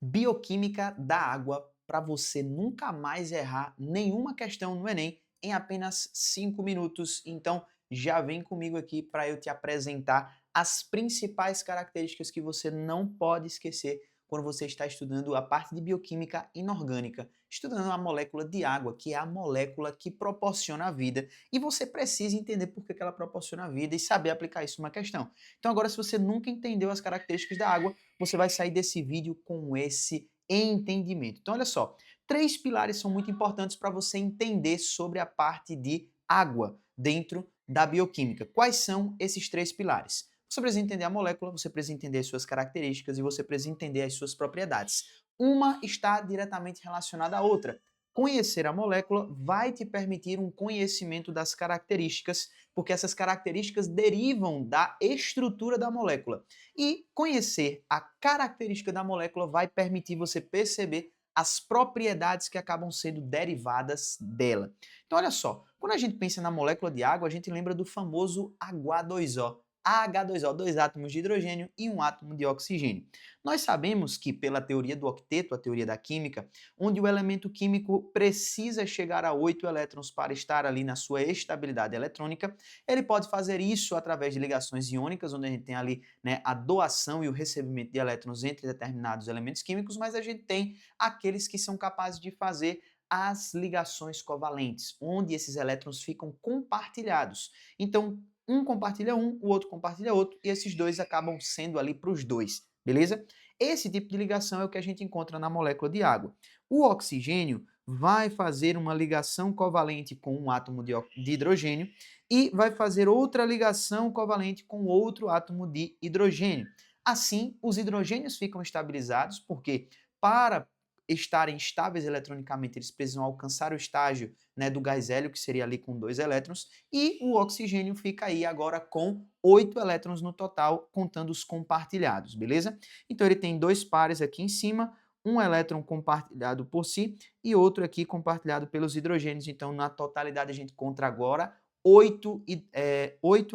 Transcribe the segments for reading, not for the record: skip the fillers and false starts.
Bioquímica da água para você nunca mais errar nenhuma questão no Enem em apenas 5 minutos. Então, já vem comigo aqui para eu te apresentar as principais características que você não pode esquecer quando você está estudando a parte de bioquímica inorgânica, estudando a molécula de água, que é a molécula que proporciona a vida, e você precisa entender por que ela proporciona a vida e saber aplicar isso numa questão. Então, agora, se você nunca entendeu as características da água, você vai sair desse vídeo com esse entendimento. Então, olha só, 3 pilares são muito importantes para você entender sobre a parte de água dentro da bioquímica. Quais são esses 3 pilares? Você precisa entender a molécula, você precisa entender as suas características e você precisa entender as suas propriedades. Uma está diretamente relacionada à outra. Conhecer a molécula vai te permitir um conhecimento das características, porque essas características derivam da estrutura da molécula. E conhecer a característica da molécula vai permitir você perceber as propriedades que acabam sendo derivadas dela. Então, olha só, quando a gente pensa na molécula de água, a gente lembra do famoso H2O. H2O, dois átomos de hidrogênio e um átomo de oxigênio. Nós sabemos que, pela teoria do octeto, a teoria da química, onde o elemento químico precisa chegar a 8 elétrons para estar ali na sua estabilidade eletrônica, ele pode fazer isso através de ligações iônicas, onde a gente tem ali, né, a doação e o recebimento de elétrons entre determinados elementos químicos, mas a gente tem aqueles que são capazes de fazer as ligações covalentes, onde esses elétrons ficam compartilhados. Então, um compartilha um, o outro compartilha outro, e esses dois acabam sendo ali para os dois, beleza? Esse tipo de ligação é o que a gente encontra na molécula de água. O oxigênio vai fazer uma ligação covalente com um átomo de hidrogênio e vai fazer outra ligação covalente com outro átomo de hidrogênio. Assim, os hidrogênios ficam estabilizados, porque para estarem estáveis eletronicamente, eles precisam alcançar o estágio, né, do gás hélio, que seria ali com 2 elétrons, e o oxigênio fica aí agora com 8 elétrons no total, contando os compartilhados, beleza? Então ele tem 2 pares aqui em cima, um elétron compartilhado por si e outro aqui compartilhado pelos hidrogênios. Então, na totalidade, a gente encontra agora 8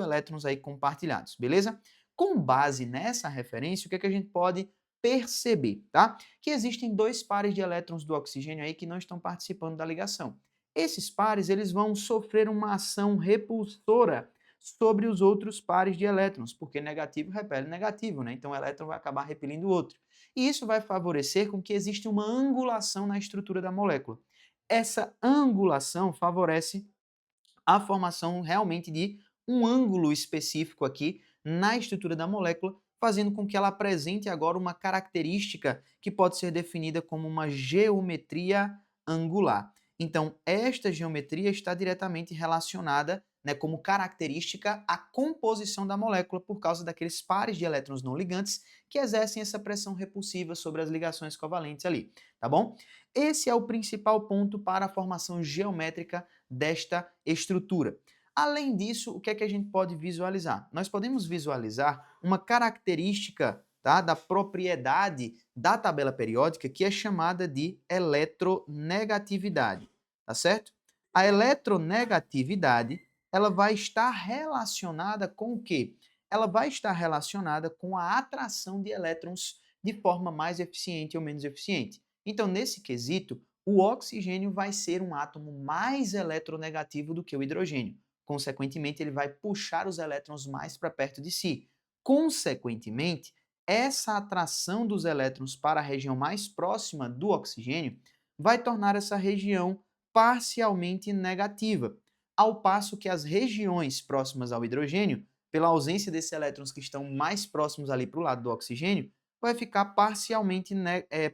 elétrons aí compartilhados, beleza? Com base nessa referência, o que é que a gente pode perceber, tá? Que existem 2 pares de elétrons do oxigênio aí que não estão participando da ligação. Esses pares, eles vão sofrer uma ação repulsora sobre os outros pares de elétrons, porque negativo repele negativo, né? Então o elétron vai acabar repelindo o outro. E isso vai favorecer com que exista uma angulação na estrutura da molécula. Essa angulação favorece a formação realmente de um ângulo específico aqui na estrutura da molécula, fazendo com que ela apresente agora uma característica que pode ser definida como uma geometria angular. Então, esta geometria está diretamente relacionada, né, como característica à composição da molécula por causa daqueles pares de elétrons não ligantes que exercem essa pressão repulsiva sobre as ligações covalentes ali, tá bom? Esse é o principal ponto para a formação geométrica desta estrutura. Além disso, o que é que a gente pode visualizar? Nós podemos visualizar uma característica, tá, da propriedade da tabela periódica que é chamada de eletronegatividade, tá certo? A eletronegatividade, ela vai estar relacionada com o quê? Ela vai estar relacionada com a atração de elétrons de forma mais eficiente ou menos eficiente. Então, nesse quesito, o oxigênio vai ser um átomo mais eletronegativo do que o hidrogênio. Consequentemente, ele vai puxar os elétrons mais para perto de si. Consequentemente, essa atração dos elétrons para a região mais próxima do oxigênio vai tornar essa região parcialmente negativa, ao passo que as regiões próximas ao hidrogênio, pela ausência desses elétrons que estão mais próximos ali para o lado do oxigênio, vai ficar parcialmente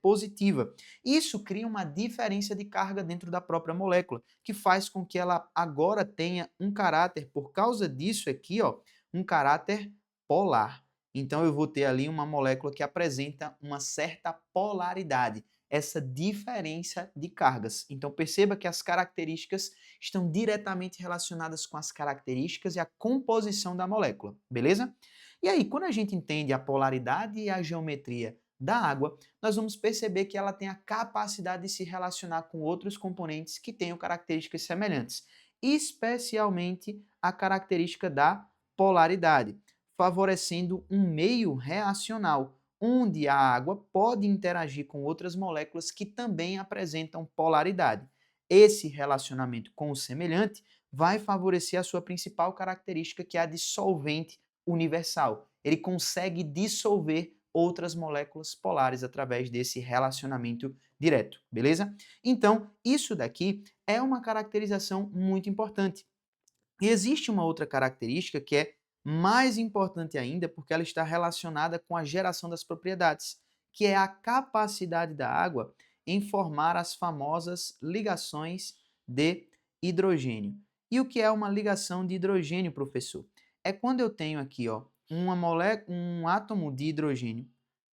positiva. Isso cria uma diferença de carga dentro da própria molécula, que faz com que ela agora tenha um caráter, por causa disso aqui, ó, um caráter polar. Então eu vou ter ali uma molécula que apresenta uma certa polaridade, essa diferença de cargas. Então perceba que as características estão diretamente relacionadas com as características e a composição da molécula, beleza? E aí, quando a gente entende a polaridade e a geometria da água, nós vamos perceber que ela tem a capacidade de se relacionar com outros componentes que tenham características semelhantes, especialmente a característica da polaridade, favorecendo um meio reacional, onde a água pode interagir com outras moléculas que também apresentam polaridade. Esse relacionamento com o semelhante vai favorecer a sua principal característica, que é a de solvente universal. Ele consegue dissolver outras moléculas polares através desse relacionamento direto, beleza? Então, isso daqui é uma caracterização muito importante. E existe uma outra característica que é mais importante ainda, porque ela está relacionada com a geração das propriedades, que é a capacidade da água em formar as famosas ligações de hidrogênio. E o que é uma ligação de hidrogênio, professor? É quando eu tenho aqui, ó, um átomo de hidrogênio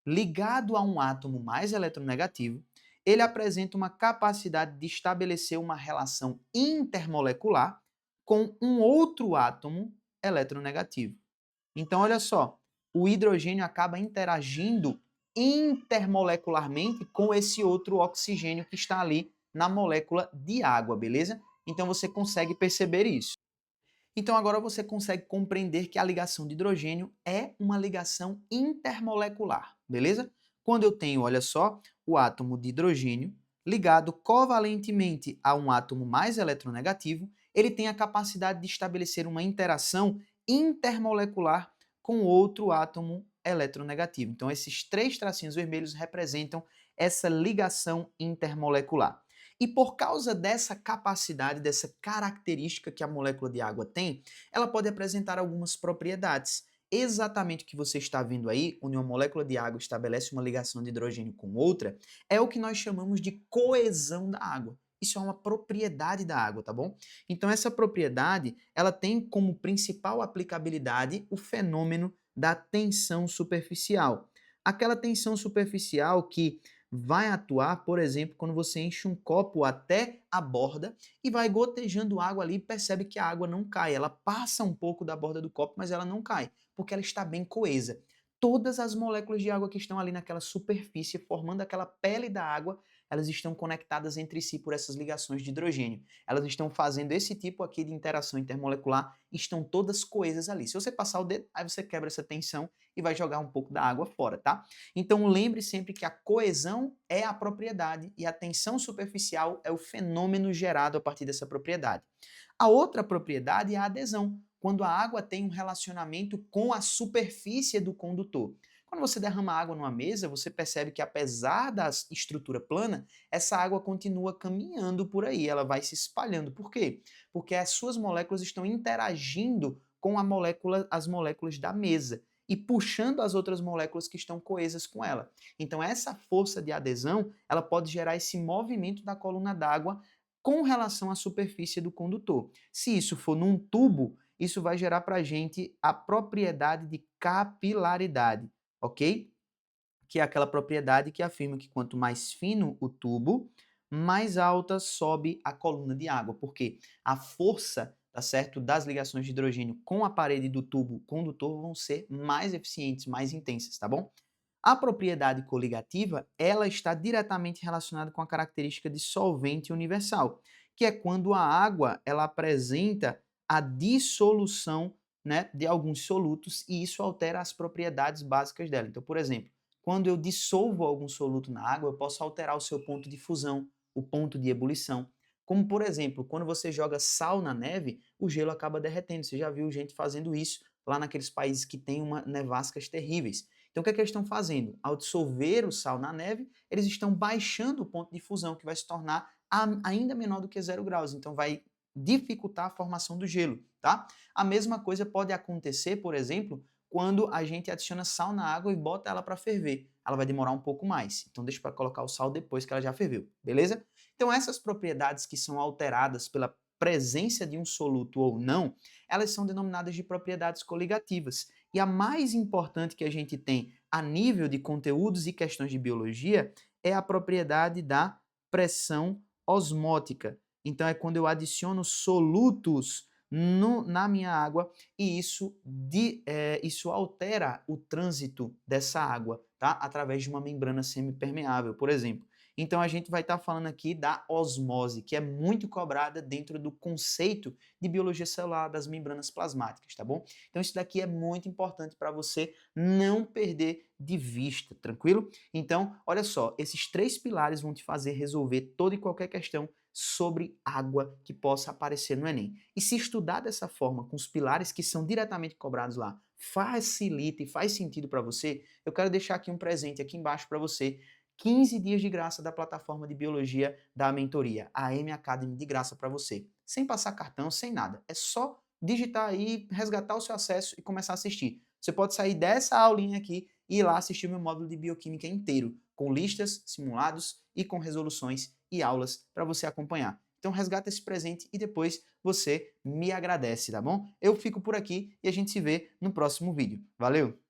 ligado a um átomo mais eletronegativo, ele apresenta uma capacidade de estabelecer uma relação intermolecular com um outro átomo eletronegativo. Então, olha só, o hidrogênio acaba interagindo intermolecularmente com esse outro oxigênio que está ali na molécula de água, beleza? Então você consegue perceber isso. Então agora você consegue compreender que a ligação de hidrogênio é uma ligação intermolecular, beleza? Quando eu tenho, olha só, o átomo de hidrogênio ligado covalentemente a um átomo mais eletronegativo, ele tem a capacidade de estabelecer uma interação intermolecular com outro átomo eletronegativo. Então esses três tracinhos vermelhos representam essa ligação intermolecular. E por causa dessa capacidade, dessa característica que a molécula de água tem, ela pode apresentar algumas propriedades. Exatamente o que você está vendo aí, onde uma molécula de água estabelece uma ligação de hidrogênio com outra, é o que nós chamamos de coesão da água. Isso é uma propriedade da água, tá bom? Então essa propriedade, ela tem como principal aplicabilidade o fenômeno da tensão superficial. Aquela tensão superficial que vai atuar, por exemplo, quando você enche um copo até a borda e vai gotejando água ali e percebe que a água não cai. Ela passa um pouco da borda do copo, mas ela não cai, porque ela está bem coesa. Todas as moléculas de água que estão ali naquela superfície, formando aquela pele da água, elas estão conectadas entre si por essas ligações de hidrogênio. Elas estão fazendo esse tipo aqui de interação intermolecular, estão todas coesas ali. Se você passar o dedo, aí você quebra essa tensão e vai jogar um pouco da água fora, tá? Então lembre sempre que a coesão é a propriedade e a tensão superficial é o fenômeno gerado a partir dessa propriedade. A outra propriedade é a adesão, quando a água tem um relacionamento com a superfície do condutor. Quando você derrama água numa mesa, você percebe que apesar da estrutura plana, essa água continua caminhando por aí, ela vai se espalhando. Por quê? Porque as suas moléculas estão interagindo com as moléculas da mesa e puxando as outras moléculas que estão coesas com ela. Então essa força de adesão, ela pode gerar esse movimento da coluna d'água com relação à superfície do condutor. Se isso for num tubo, isso vai gerar para a gente a propriedade de capilaridade, ok? Que é aquela propriedade que afirma que quanto mais fino o tubo, mais alta sobe a coluna de água, porque a força, tá certo, das ligações de hidrogênio com a parede do tubo condutor vão ser mais eficientes, mais intensas, tá bom? A propriedade coligativa, ela está diretamente relacionada com a característica de solvente universal, que é quando a água ela apresenta a dissolução, né, de alguns solutos e isso altera as propriedades básicas dela. Então, por exemplo, quando eu dissolvo algum soluto na água, eu posso alterar o seu ponto de fusão, o ponto de ebulição. Como, por exemplo, quando você joga sal na neve, o gelo acaba derretendo. Você já viu gente fazendo isso lá naqueles países que têm nevascas terríveis. Então, o que é que eles estão fazendo? Ao dissolver o sal na neve, eles estão baixando o ponto de fusão, que vai se tornar ainda menor do que 0 graus. Então, vai dificultar a formação do gelo, tá? A mesma coisa pode acontecer, por exemplo, quando a gente adiciona sal na água e bota ela para ferver. Ela vai demorar um pouco mais. Então, deixa para colocar o sal depois que ela já ferveu, beleza? Então, essas propriedades que são alteradas pela presença de um soluto ou não, elas são denominadas de propriedades coligativas. E a mais importante que a gente tem a nível de conteúdos e questões de biologia é a propriedade da pressão osmótica. Então, é quando eu adiciono solutos na minha água e isso altera o trânsito dessa água, tá? Através de uma membrana semipermeável, por exemplo. Então a gente vai estar falando aqui da osmose, que é muito cobrada dentro do conceito de biologia celular das membranas plasmáticas, tá bom? Então isso daqui é muito importante para você não perder de vista, tranquilo? Então, olha só, esses 3 pilares vão te fazer resolver toda e qualquer questão sobre água que possa aparecer no Enem. E se estudar dessa forma, com os pilares que são diretamente cobrados lá, facilita e faz sentido para você, eu quero deixar aqui um presente aqui embaixo para você, 15 dias de graça da plataforma de biologia da mentoria, a M Academy, de graça para você, sem passar cartão, sem nada. É só digitar aí, resgatar o seu acesso e começar a assistir. Você pode sair dessa aulinha aqui e ir lá assistir o meu módulo de bioquímica inteiro, com listas, simulados e com resoluções e aulas para você acompanhar. Então resgata esse presente e depois você me agradece, tá bom? Eu fico por aqui e a gente se vê no próximo vídeo. Valeu!